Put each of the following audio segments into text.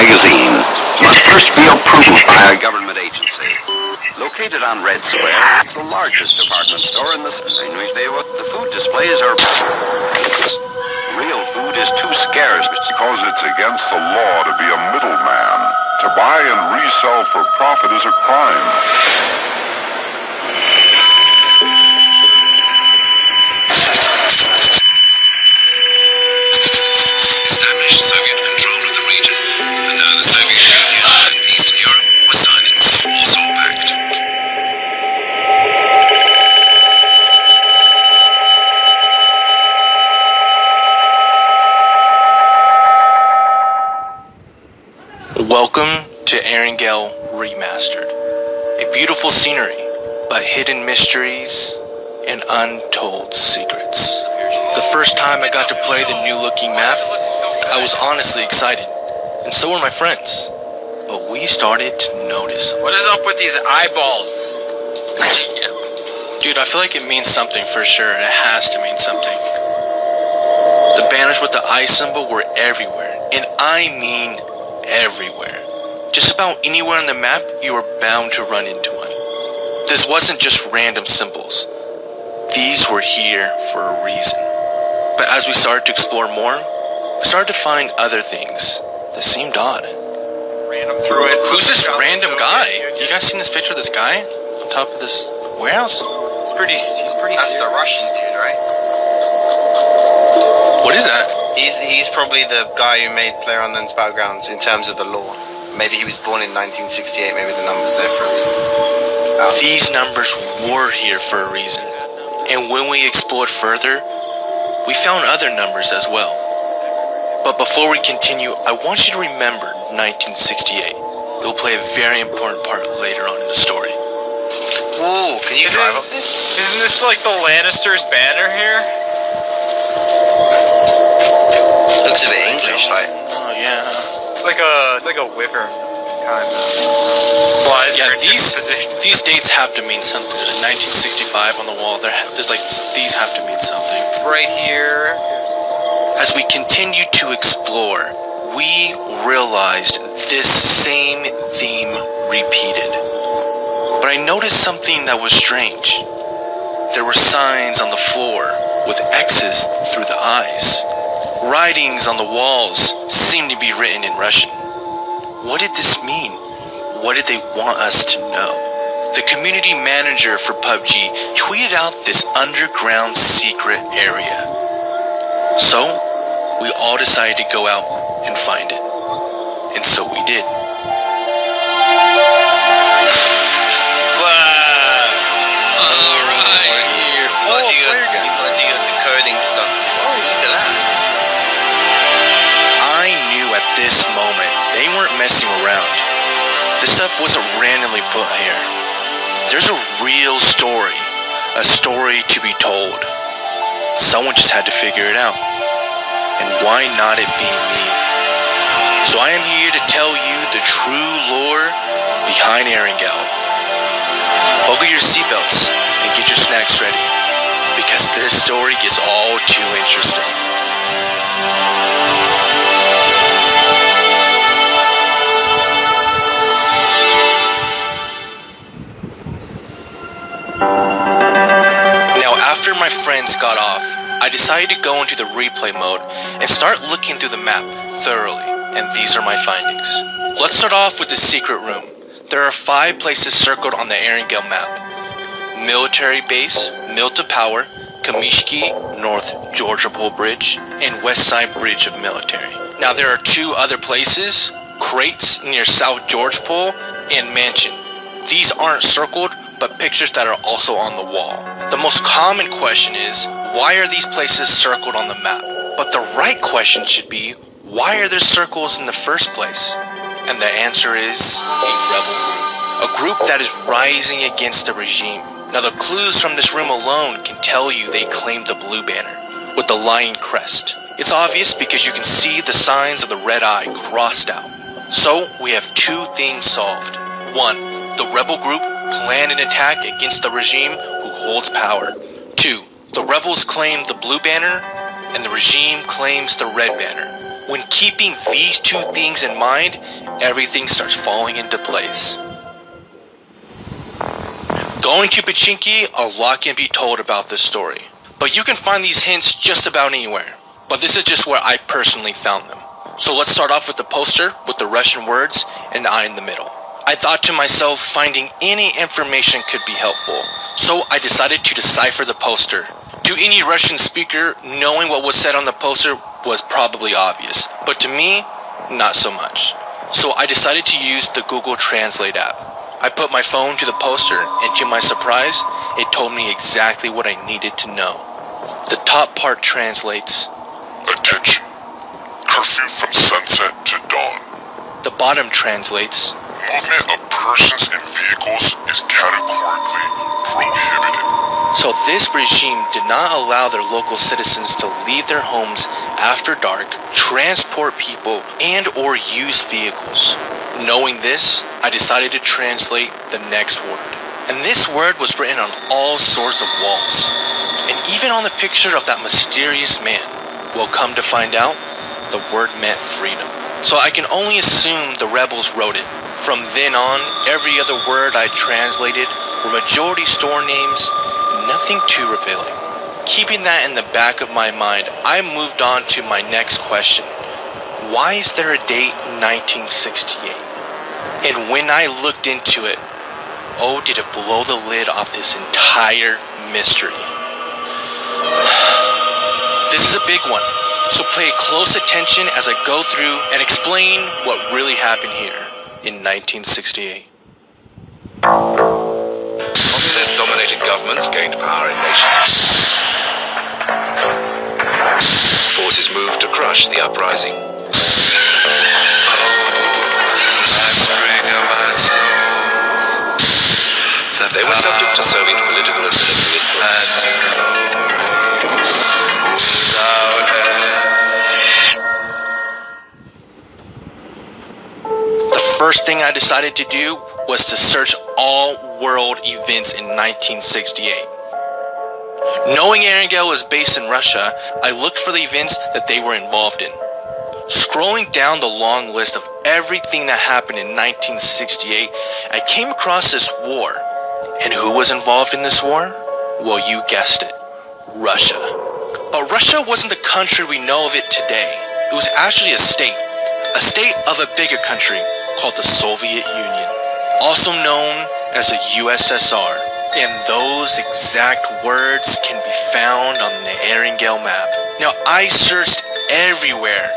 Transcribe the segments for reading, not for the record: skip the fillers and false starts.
magazine must first be approved by a government agency. Located on Red Square, it's the largest department store in the city. The food displays are... Real food is too scarce. Because it's against the law to be a middleman. To buy and resell for profit is a crime. Established Soviet control of the region, and now the Soviet Union and Eastern Europe were signing the Warsaw Pact. Welcome to Erangle Remastered. A beautiful scenery, but hidden mysteries and untold secrets. The first time I got to play the new looking map, I was honestly excited, and so were my friends. But we started to notice. What is up with these eyeballs? Dude, I feel like it means something for sure. It has to mean something. The banners with the eye symbol were everywhere, and I mean everywhere. Just about anywhere on the map, you were bound to run into one. This wasn't just random symbols. These were here for a reason. But as we started to explore more, we started to find other things that seemed odd. Random through it. Who's this random guy? You guys seen this picture of this guy on top of this warehouse? He's pretty. That's the Russian dude, right? What is that? He's probably the guy who made PlayerUnknown's Battlegrounds in terms of the lore. Maybe he was born in 1968. Maybe the number's there for a reason. These numbers were here for a reason. And when we explored further, we found other numbers as well. But before we continue, I want you to remember 1968. It will play a very important part later on in the story. Whoa, can you drive up this? Isn't this like the Lannisters' banner here? Looks a bit English, like. Oh yeah. It's like a wyvern kind of. Flies Yeah, for position. these dates have to mean something. There's a 1965 on the wall. There's like these have to mean something. Right here. As we continued to explore, we realized this same theme repeated. But I noticed something that was strange. There were signs on the floor with X's through the eyes. Writings on the walls seemed to be written in Russian. What did this mean? What did they want us to know? The community manager for Pubg tweeted out this underground secret area. So, we all decided to go out and find it. And so we did. This moment, they weren't messing around. This stuff wasn't randomly put here. There's a real story, a story to be told. Someone just had to figure it out. And why not it be me? So I am here to tell you the true lore behind Erangle. Buckle your seatbelts and get your snacks ready, because this story gets all too interesting. After my friends got off, I decided to go into the replay mode and start looking through the map thoroughly, and these are my findings. Let's start off with the secret room. There are 5 places circled on the Erangle map. Military Base, Milta Power, Kamishki, North Georgiapol Bridge, and West Side Bridge of Military. Now there are 2 other places, crates near South Georgiapol and Mansion. These aren't circled, but pictures that are also on the wall. The most common question is, why are these places circled on the map? But the right question should be, why are there circles in the first place? And the answer is a rebel group. A group that is rising against the regime. Now the clues from this room alone can tell you they claimed the blue banner with the lion crest. It's obvious because you can see the signs of the red eye crossed out. So we have 2 things solved. 1. The rebel group planned an attack against the regime who holds power. 2. The rebels claim the blue banner, and the regime claims the red banner. When keeping these two things in mind, everything starts falling into place. Going to Pachinki, a lot can be told about this story, but you can find these hints just about anywhere. But this is just where I personally found them. So let's start off with the poster with the Russian words and I in the middle. I thought to myself, finding any information could be helpful, so I decided to decipher the poster. To any Russian speaker, knowing what was said on the poster was probably obvious, but to me, not so much. So I decided to use the Google Translate app. I put my phone to the poster, and to my surprise, it told me exactly what I needed to know. The top part translates, Attention. Curfew from sunset to dawn. the bottom translates, Movement of persons and vehicles is categorically prohibited. so this regime did not allow their local citizens to leave their homes after dark, transport people, and or use vehicles. Knowing this, I decided to translate the next word. And this word was written on all sorts of walls. And even on the picture of that mysterious man. Well, come to find out, the word meant freedom. So I can only assume the rebels wrote it. From then on, every other word I translated were majority store names, nothing too revealing. Keeping that in the back of my mind, I moved on to my next question. Why is there a date 1968? And when I looked into it, oh, did it blow the lid off this entire mystery. This is a big one, so pay close attention as I go through and explain what really happened here in 1968. Communist-dominated governments gained power in nations. Forces moved to crush the uprising. They were subject to Soviet political and military influence. The first thing I decided to do was to search all world events in 1968. Knowing Erangel was based in Russia, I looked for the events that they were involved in. Scrolling down the long list of everything that happened in 1968, I came across this war. And who was involved in this war? Well, you guessed it, Russia. But Russia wasn't the country we know of it today. It was actually a state of a bigger country called the Soviet Union, also known as the USSR. And those exact words can be found on the Erangel map. Now, I searched everywhere,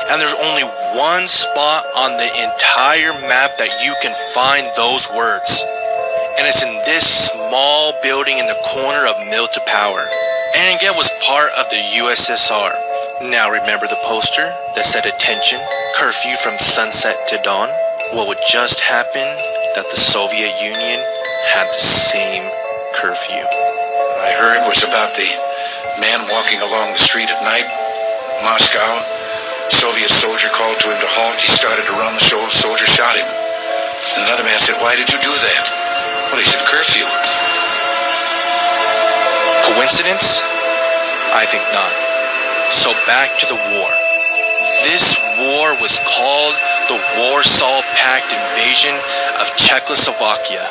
and there's only one spot on the entire map that you can find those words. And it's in this small building in the corner of Mill to Power. Erangel was part of the USSR. Now remember the poster that said attention, curfew from sunset to dawn? What would just happen that the Soviet Union had the same curfew. I heard was about the man walking along the street at night, Moscow. Soviet soldier called to him to halt. He started to run. The soldier shot him. Another man said, "Why did you do that?" Well, he said, "Curfew." Coincidence? I think not. So back to the war. This war was called the Warsaw Pact invasion of Czechoslovakia.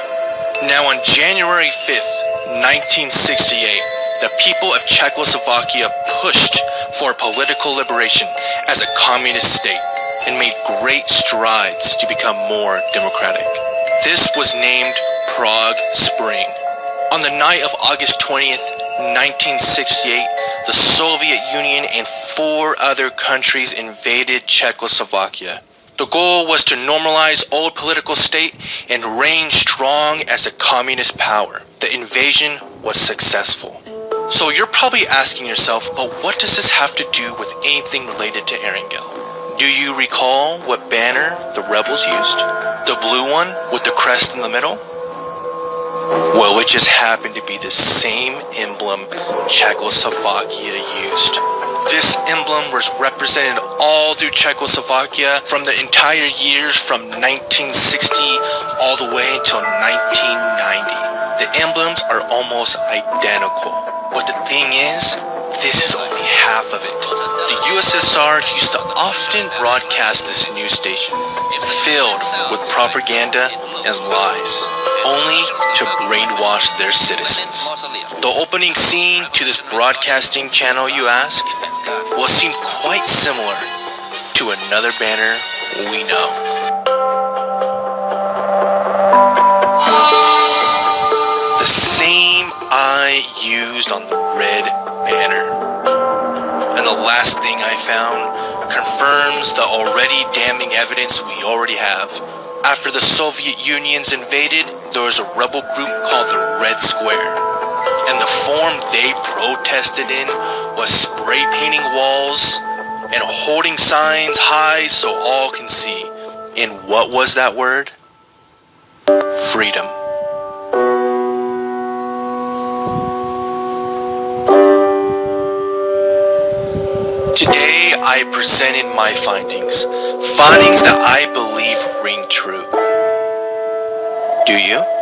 Now on January 5th, 1968, the people of Czechoslovakia pushed for political liberation as a communist state and made great strides to become more democratic. This was named Prague Spring. On the night of August 20th, 1968, the Soviet Union and 4 other countries invaded Czechoslovakia. The goal was to normalize old political state and reign strong as a communist power. The invasion was successful. So you're probably asking yourself, but what does this have to do with anything related to Erangel? Do you recall what banner the rebels used? The blue one with the crest in the middle? Well, it just happened to be the same emblem Czechoslovakia used. This emblem was represented all through Czechoslovakia from the entire years from 1960 all the way until 1990. The emblems are almost identical. But the thing is, this is only half of it. the USSR used to often broadcast this news station, filled with propaganda and lies, only to brainwash their citizens. The opening scene to this broadcasting channel, you ask, will seem quite similar to another banner we know. The same eye used on the red banner. And the last thing I found confirms the already damning evidence we already have. After the Soviet Union's invaded, there was a rebel group called the Red Square. And the form they protested in was spray painting walls and holding signs high so all can see. And what was that word? Freedom. Today, I presented my findings that I believe ring true. Do you?